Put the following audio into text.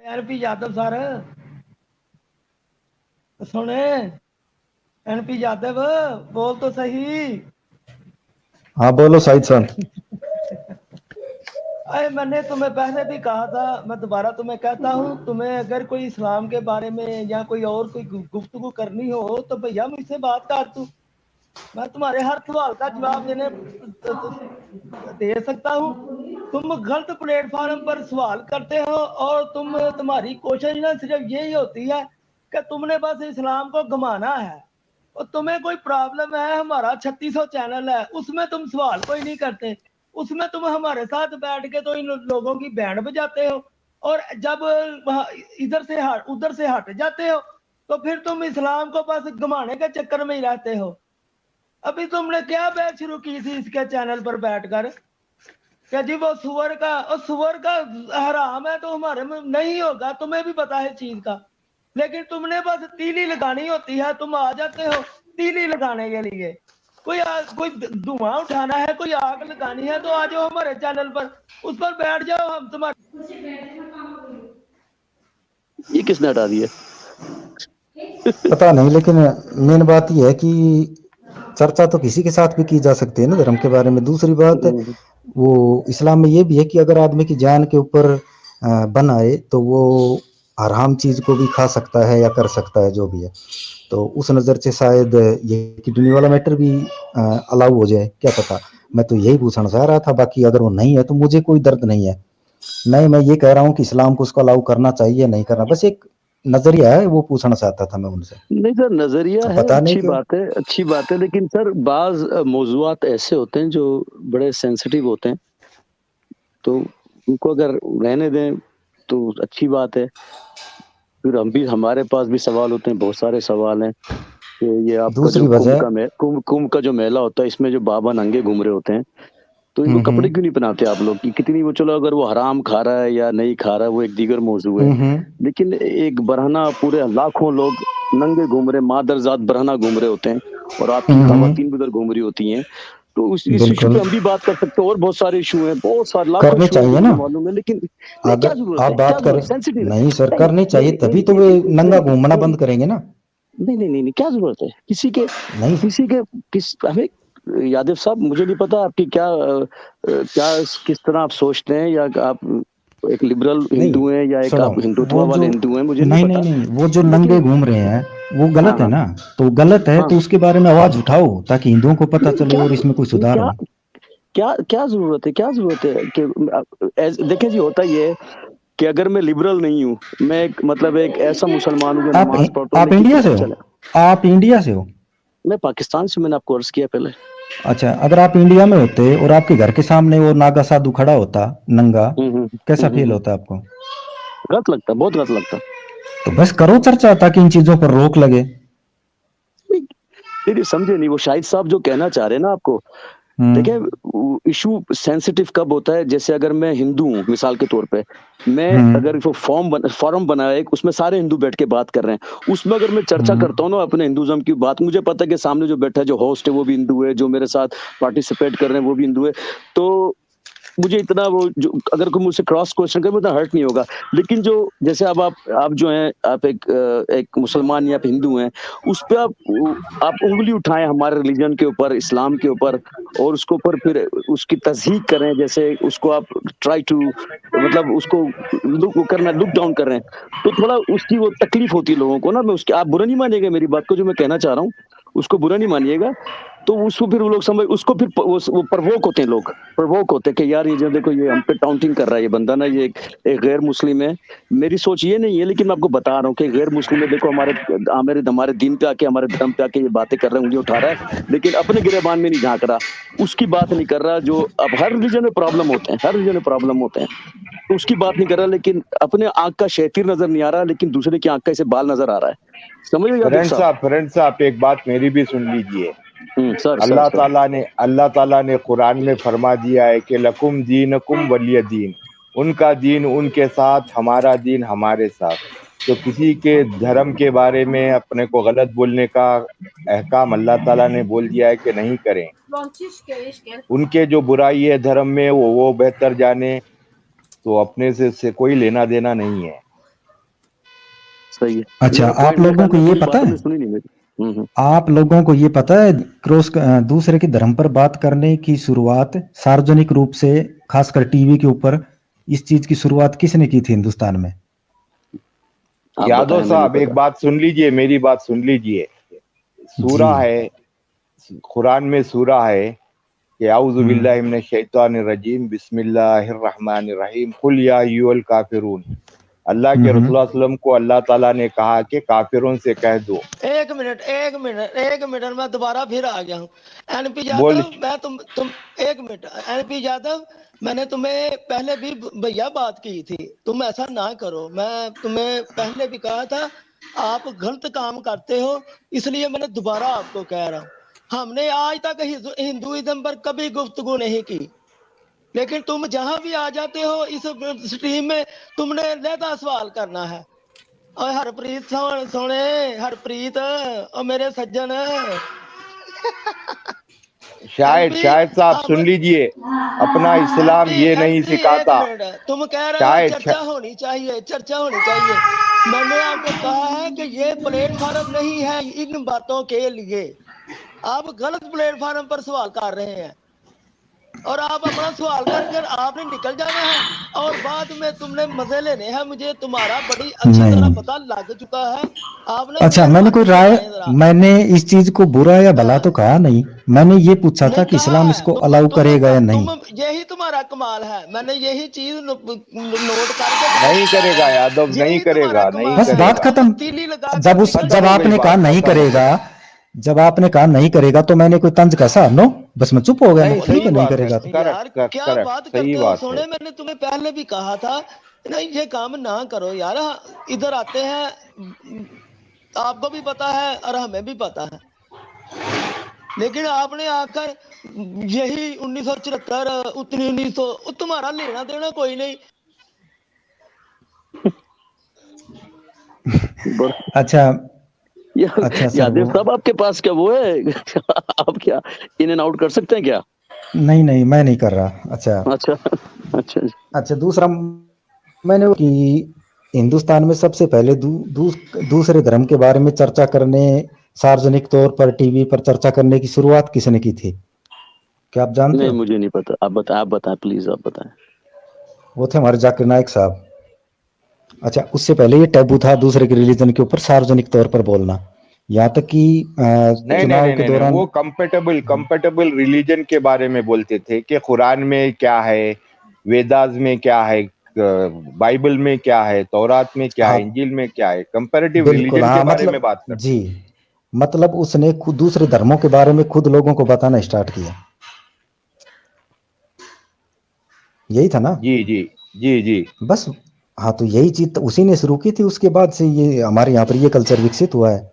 NP Yadav sir सुने, NP Yadav बोल तो सही। हाँ बोलो साहिद साहब। अरे मैंने तुम्हें पहले भी कहा था, मैं दोबारा तुम्हें कहता हूँ, तुम्हें अगर कोई इस्लाम के बारे में या कोई और कोई गुफ्तगू करनी हो तो भैया मुझसे बात कर तू, मैं तुम्हारे हर सवाल का जवाब दे सकता हूँ। तुम गलत प्लेटफॉर्म पर सवाल करते हो और तुम्हारी कोशिश ना सिर्फ यही होती है कि तुमने बस इस्लाम को घुमाना है, और तुम्हें कोई प्रॉब्लम है, हमारा 3600 चैनल है, उसमें तुम सवाल कोई नहीं करते, उसमें तुम हमारे साथ बैठ के तो इन लोगों की बैंड बजाते हो, और जब उधर से हट जाते हो तो फिर तुम इस्लाम को बस घुमाने के चक्कर में ही रहते हो। अभी तुमने क्या बहस शुरू की थी इसके चैनल पर बैठकर कि जी वो सुअर का हराम है तो हमारे में नहीं होगा, तुम्हें भी पता है चीज का, लेकिन तुमने बस तीली लगानी होती है, तुम आ जाते हो तीली लगाने के लिए। कोई धुआं उठाना है, कोई आग लगानी है तो आ जाओ हमारे चैनल पर, उस पर बैठ जाओ, हम तुम्हारे। ये किसने हटा दिया पता नहीं, लेकिन मेन बात यह है कि चर्चा तो किसी के साथ भी की जा सकती है ना धर्म के बारे में। दूसरी बात वो इस्लाम में ये भी है कि अगर आदमी की जान के ऊपर बन आए तो वो हराम चीज को भी खा सकता है या कर सकता है जो भी है। तो उस नजर से शायद ये किडनी वाला मैटर भी अलाउ हो जाए, क्या पता। मैं तो यही पूछना चाह रहा था, बाकी अगर वो नहीं है तो मुझे कोई दर्द नहीं है। नहीं, मैं ये कह रहा हूँ कि इस्लाम को उसको अलाउ करना चाहिए या नहीं करना, बस एक नजरिया है, वो पूछना चाहता था मैं उनसे। नहीं सर, नजरिया है, पता नहीं अच्छी बात है, लेकिन सर बाज मौजूआत ऐसे होते हैं जो बड़े सेंसिटिव होते हैं, तो उनको अगर रहने दें तो अच्छी बात है। फिर हमारे पास भी सवाल होते हैं, बहुत सारे सवाल हैं कि ये आपका जो कुंभ का जो मेला होता है, इसमें जो बाबा नंगे घूम रहे होते हैं, तो इनको कपड़े क्यों नहीं पहनाते आप लोग? कि कितनी वो, चलो अगर वो हराम खा रहा है या नहीं खा रहा है वो एक दीगर मौजू है, लेकिन एक बरहना पूरे लाखों लोग नंगे घूम रहे, मादरजात बरहना घूम रहे होते हैं, और आपकी खवातीन भी उधर घूम रही होती हैं, तो इस इशू पे हम भी बात कर सकते हैं। और बहुत सारे इशू हैं, बहुत सारे लाखों इशू चाहिए ना मालूम है, लेकिन क्या जरूरत है? आप बात करें सेंसिटिव नहीं सर, करनी चाहिए, तभी तो वे नंगा घूमना बंद करेंगे ना। नहीं, क्या जरूरत है किसी के हमें यादव साहब, मुझे नहीं पता आपकी क्या किस तरह आप सोचते हैं, या आप एक लिबरल हिंदू हैं या एक आप हिंदुत्व वाले हिंदू हैं, मुझे नहीं पता। नहीं, वो जो नंगे घूम रहे हैं वो गलत है ना, तो गलत है तो उसके बारे में आवाज उठाओ ताकि हिंदुओं को पता चले और इसमें कोई सुधार हो। क्या जरूरत है कि देखें जी, होता ये है कि अगर मैं लिबरल नहीं हूँ, मैं एक ऐसा मुसलमान हूँ जो नमाज पढ़ता हूँ। आप इंडिया से हो? मैं पाकिस्तान से, मैंने आपको अर्ज किया पहले। अच्छा, अगर आप इंडिया में होते और आपके घर के सामने वो नागा साधु खड़ा होता नंगा, कैसा फील होता आपको? गलत लगता, बहुत गलत लगता। तो बस करो चर्चा ताकि इन चीजों पर रोक लगे। नहीं समझे नहीं, वो शाहिद साहब जो कहना चाह रहे हैं ना आपको, देखिए इशू सेंसिटिव कब होता है, जैसे अगर मैं हिंदू हूँ मिसाल के तौर पे, मैं अगर वो फॉर्म बनाया एक, उसमें सारे हिंदू बैठ के बात कर रहे हैं, उसमें अगर मैं चर्चा करता हूँ ना अपने हिंदुज्म की बात, मुझे पता है कि सामने जो बैठा है, जो होस्ट है वो भी हिंदू है, जो मेरे साथ पार्टिसिपेट कर रहे हैं वो भी हिंदू है, तो मुझे इतना वो जो अगर कोई मुझसे क्रॉस क्वेश्चन करे मुझे हर्ट नहीं होगा। लेकिन जो जैसे अब आप जो हैं, आप एक मुसलमान या आप हिंदू हैं, उस पे आप उंगली उठाएं हमारे रिलीजन के ऊपर, इस्लाम के ऊपर, और उसके ऊपर फिर उसकी तस्दीक करें, जैसे उसको आप ट्राई टू उसको लुक डाउन कर रहे हैं, तो थोड़ा उसकी वो तकलीफ होती है लोगों को ना। मैं उसकी, आप बुरा नहीं मानिएगा मेरी बात को, जो मैं कहना चाह रहा हूँ उसको बुरा नहीं मानिएगा, तो उसको फिर वो लोग समझ, उसको फिर वो प्रवोक होते हैं, लोग प्रवोक होते हैं कि यार ये जो देखो ये हम पे टाउंटिंग कर रहा है ये बंदा ना, ये एक गैर मुस्लिम है। मेरी सोच ये नहीं है, लेकिन मैं आपको बता रहा हूँ कि गैर मुस्लिम है, देखो हमारे दीन पे आके, हमारे धर्म पे आके ये बातें कर रहे हैं, उंगली उठा रहा है, लेकिन अपने गिरेबान में नहीं झांक रहा, उसकी बात नहीं कर रहा। जो अब हर रिलीजन में प्रॉब्लम होते हैं, तो उसकी बात नहीं कर रहा, लेकिन अपने आंख का शेतीर नजर नहीं आ रहा, लेकिन दूसरे की आंख का इसे बाल नजर आ रहा है। समझ फ्रेंड साहब एक बात मेरी भी सुन लीजिए। अल्लाह ताला ने कुरान में फरमा दिया है कि लकुम दीनकुम वलिय दीन, उनका दीन उनके साथ, हमारा दीन हमारे साथ। तो किसी के धर्म के बारे में अपने को गलत बोलने का अहकाम अल्लाह ताला ने बोल दिया है कि नहीं करें। उनके जो बुराई है धर्म में वो बेहतर जाने, तो अपने से कोई लेना देना नहीं है। सही है। अच्छा, आप लोगों को ये पता है, सुनी नहीं मेरी। आप लोगों को ये पता है दूसरे के धर्म पर बात करने की शुरुआत सार्वजनिक रूप से, खासकर टीवी के ऊपर, इस चीज की शुरुआत किसने की थी हिंदुस्तान में? यादव साहब एक बात सुन लीजिए, मेरी बात सुन लीजिए। सूरा है, कुरान में सूरा है कि आऊज़ु बिल्लाहि मिनश शैतानिर रजीम बिस्मिल्लाहिर रहमानिर रहीम कुल या अय्युहल काफिरून। अल्लाह के रसूल सल्लल्लाहु अलैहि वसल्लम को अल्लाह ताला ने कहा कि काफिरों से कह दो। एक मिनट मैं दोबारा फिर आ गया हूँ। एनपी यादव, मैं तुम एक मिनट, एनपी यादव, मैंने तुम्हें पहले भी भैया बात की थी, तुम ऐसा ना करो। मैं तुम्हें पहले भी कहा था आप गलत काम करते हो, इसलिए मैंने दोबारा आपको कह रहा हूँ। हमने आज तक हिंदुइज्म पर कभी गुफ्तगू नहीं की, लेकिन तुम जहां भी आ जाते हो इस स्ट्रीम में तुमने लहदा सवाल करना है। और हरप्रीत सोने हरप्रीत और मेरे सज्जन, शायद साहब सुन लीजिए, अपना इस्लाम ये नहीं सिखाता। तुम कह रहे हो चर्चा होनी चाहिए। मैंने आपको कहा है कि ये प्लेटफॉर्म नहीं है इन बातों के लिए। आप गलत प्लेटफॉर्म पर सवाल कर रहे हैं और आप अपना सवाल कर आपने निकल जाना है और बाद में तुमने मजे लेने हैं। मुझे तुम्हारा बड़ी अच्छी तरह पता लग चुका है। आपने अच्छा, मैंने कोई राय, मैंने इस चीज को बुरा या भला तो कहा नहीं, मैंने ये पूछा था कि इस्लाम इसको अलाउ करेगा या नहीं। यही तुम्हारा कमाल है, मैंने यही चीज नोट करके। नहीं करेगा यादव, नहीं करेगा, नहीं बस करेगा। बात खत्म। जब आपने कहा नहीं करेगा, जब आपने कहा नहीं करेगा तो मैंने कोई तंज कसा? नो, बस मैं चुप हो गया। ठीक है, नहीं करेगा तो यार क्या बात करते हो? सोने मैंने तुम्हें पहले भी कहा था नहीं ये काम ना करो यार। इधर आते हैं, आपको भी पता है और हमें भी पता है, लेकिन आपने आकर यही 1974 उतनी 1900, तुम्हारा लेना देना कोई नहीं। अच्छा यादव साहब, आपके पास क्या वो है आप क्या इन एंड आउट कर सकते हैं क्या? नहीं, मैं नहीं कर रहा। अच्छा, दूसरा मैंने कि हिंदुस्तान में सबसे पहले दूसरे धर्म के बारे में चर्चा करने, सार्वजनिक तौर पर टीवी पर चर्चा करने की शुरुआत किसने की थी? क्या आप जानते हो? मुझे नहीं पता। आप बताएं प्लीज, आप बताएं। वो थे हमारे जाकिर नाइक साहब। अच्छा, उससे पहले ये टैबू था दूसरे के रिलीजन के ऊपर सार्वजनिक तौर पर बोलना, यहाँ तक कि चुनाव के दौरान वो कंपेटेबल रिलीजन के बारे में बोलते थे कि कुरान में क्या है, वेदास में क्या है, बाइबल में क्या है, तौरात में क्या है, इंजील में क्या है, कंपैरेटिव रिलीजन के बारे में बात करते जी। मतलब उसने खुद दूसरे धर्मों के बारे में खुद लोगों को बताना स्टार्ट किया, यही था ना? जी। बस हाँ, तो यही चीज उसी ने शुरू की थी। उसके बाद से ये हमारे यहाँ पर ये कल्चर विकसित हुआ है।